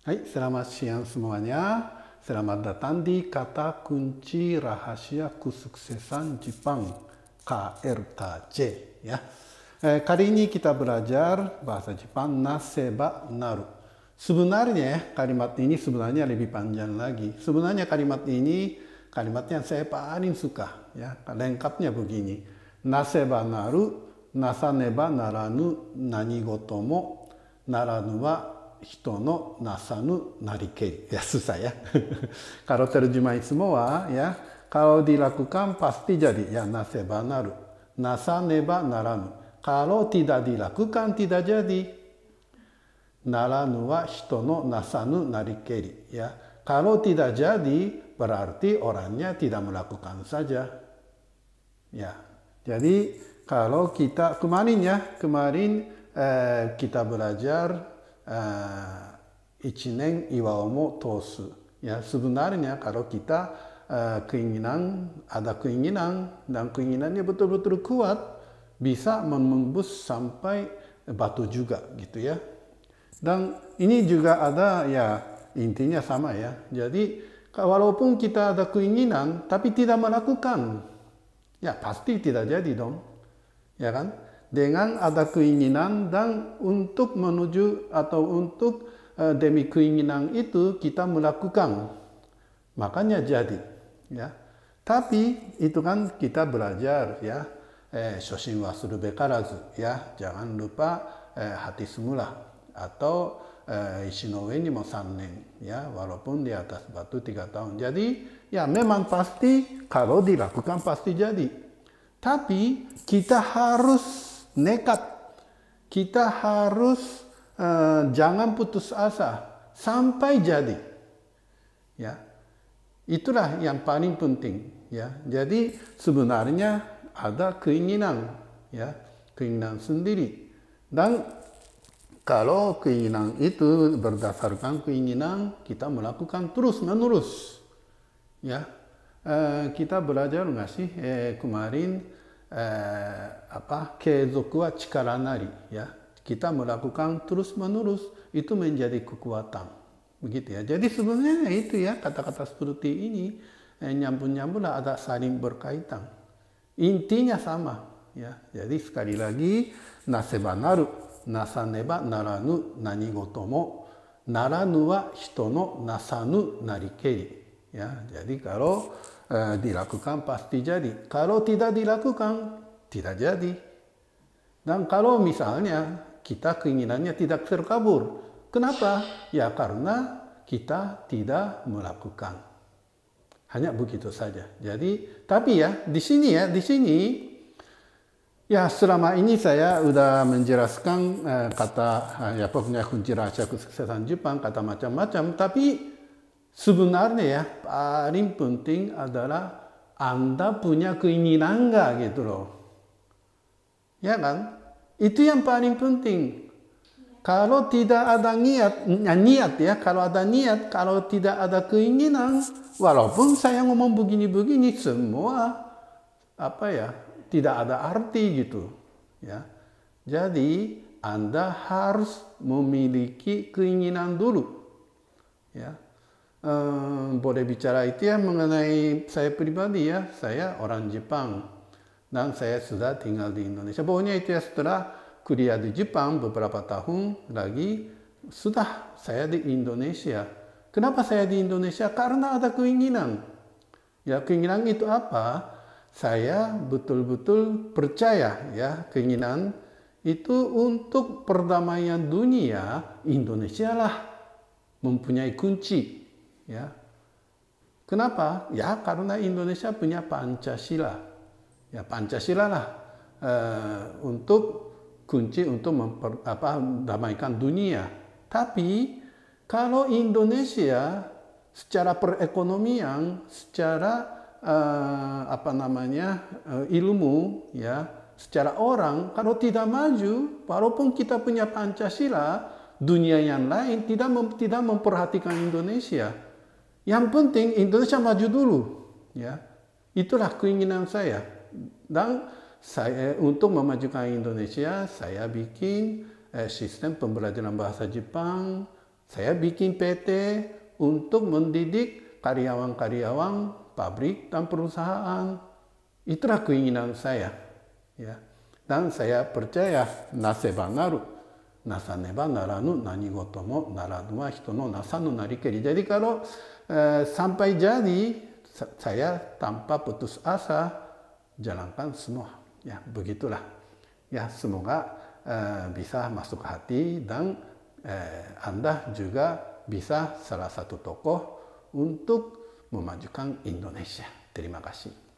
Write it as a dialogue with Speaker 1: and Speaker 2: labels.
Speaker 1: Hai, selamat siang semuanya. Selamat datang di Kata Kunci Rahasia Kesuksesan Jepang KRKJ ya. Kali ini kita belajar bahasa Jepang naseba naru. Sebenarnya kalimat ini sebenarnya lebih panjang lagi. Sebenarnya kalimat ini kalimat yang saya paling suka ya. Lengkapnya begini. Naseba naru, nasaneba naranu, nanigoto mo naranu wa hito no nasanu narikeri. Ya susah ya. Kalau terjemahin semua ya, kalau dilakukan pasti jadi ya naseba naru, nasaneba naranu. Kalau tidak dilakukan tidak jadi. Naranu wa hito no nasanu narikeri. Ya, kalau tidak jadi berarti orangnya tidak melakukan saja. Ya, jadi kalau kita kemarin kita belajar ichinen iwao mo tosu. Ya, sebenarnya kalau kita ada keinginan dan keinginannya betul-betul kuat, bisa menembus sampai batu juga gitu ya. Dan ini juga ada ya intinya sama ya. Jadi walaupun kita ada keinginan tapi tidak melakukan, ya pasti tidak jadi dong. Ya kan? Dengan ada keinginan dan untuk menuju atau untuk demi keinginan itu kita melakukan, makanya jadi ya. Tapi itu kan kita belajar ya, shoshin wa surube karazu ya, jangan lupa hati semula, atau ishi no ue ni mo 3 nen ya, walaupun di atas batu 3 tahun. Jadi ya memang pasti kalau dilakukan pasti jadi, tapi kita harus nekat, kita harus jangan putus asa sampai jadi ya. Itulah yang paling penting ya. Jadi sebenarnya ada keinginan ya, keinginan sendiri, dan kalau keinginan itu berdasarkan keinginan kita melakukan terus menerus ya. Kita belajar nggak sih kemarin keizoku wa chikara nari ya, kita melakukan terus menerus itu menjadi kekuatan begitu ya. Jadi sebenarnya itu ya, kata-kata seperti ini nyambung-nyambung ada saling berkaitan, intinya sama ya. Jadi sekali lagi, naseba naru, nasaneba naranu, nanigoto mo naranu wa hito no nasanu narikeri ya. Jadi kalau dilakukan pasti jadi, kalau tidak dilakukan tidak jadi. Dan kalau misalnya kita keinginannya tidak terkabul, kenapa? Ya karena kita tidak melakukan. Hanya begitu saja. Jadi tapi ya di sini ya selama ini saya sudah menjelaskan kata ya pokoknya kunci rahasia kesuksesan Jepang, kata macam-macam, tapi sebenarnya ya paling penting adalah Anda punya keinginan nggak gitu loh. Ya kan? Itu yang paling penting. Kalau tidak ada niat ya, kalau ada niat, kalau tidak ada keinginan, walaupun saya ngomong begini-begini semua tidak ada arti gitu ya. Jadi Anda harus memiliki keinginan dulu ya. Boleh bicara itu ya mengenai saya pribadi ya, saya orang Jepang dan saya sudah tinggal di Indonesia. Pokoknya itu ya, setelah kuliah di Jepang beberapa tahun lagi sudah saya di Indonesia. Kenapa saya di Indonesia? Karena ada keinginan. Ya, keinginan itu apa? Saya betul-betul percaya ya, keinginan itu untuk perdamaian dunia. Indonesia lah mempunyai kunci. Ya, kenapa? Ya karena Indonesia punya Pancasila. Ya Pancasila lah untuk kunci untuk mendamaikan dunia. Tapi kalau Indonesia secara perekonomian, secara ilmu ya, secara orang, kalau tidak maju, walaupun kita punya Pancasila, dunia yang lain tidak memperhatikan Indonesia. Yang penting Indonesia maju dulu ya. Itulah keinginan saya. Dan saya untuk memajukan Indonesia, saya bikin sistem pembelajaran bahasa Jepang Saya bikin PT untuk mendidik karyawan-karyawan pabrik dan perusahaan. Itulah keinginan saya. Ya. Dan saya percaya, naseba naru, nasaneba naranu, nanigoto mo naranu wa hito no nasanu narikeri. Jadi kalau sampai jadi, saya tanpa putus asa jalankan semua. Ya, begitulah. Ya, semoga bisa masuk hati dan Anda juga bisa salah satu tokoh untuk memajukan Indonesia. Terima kasih.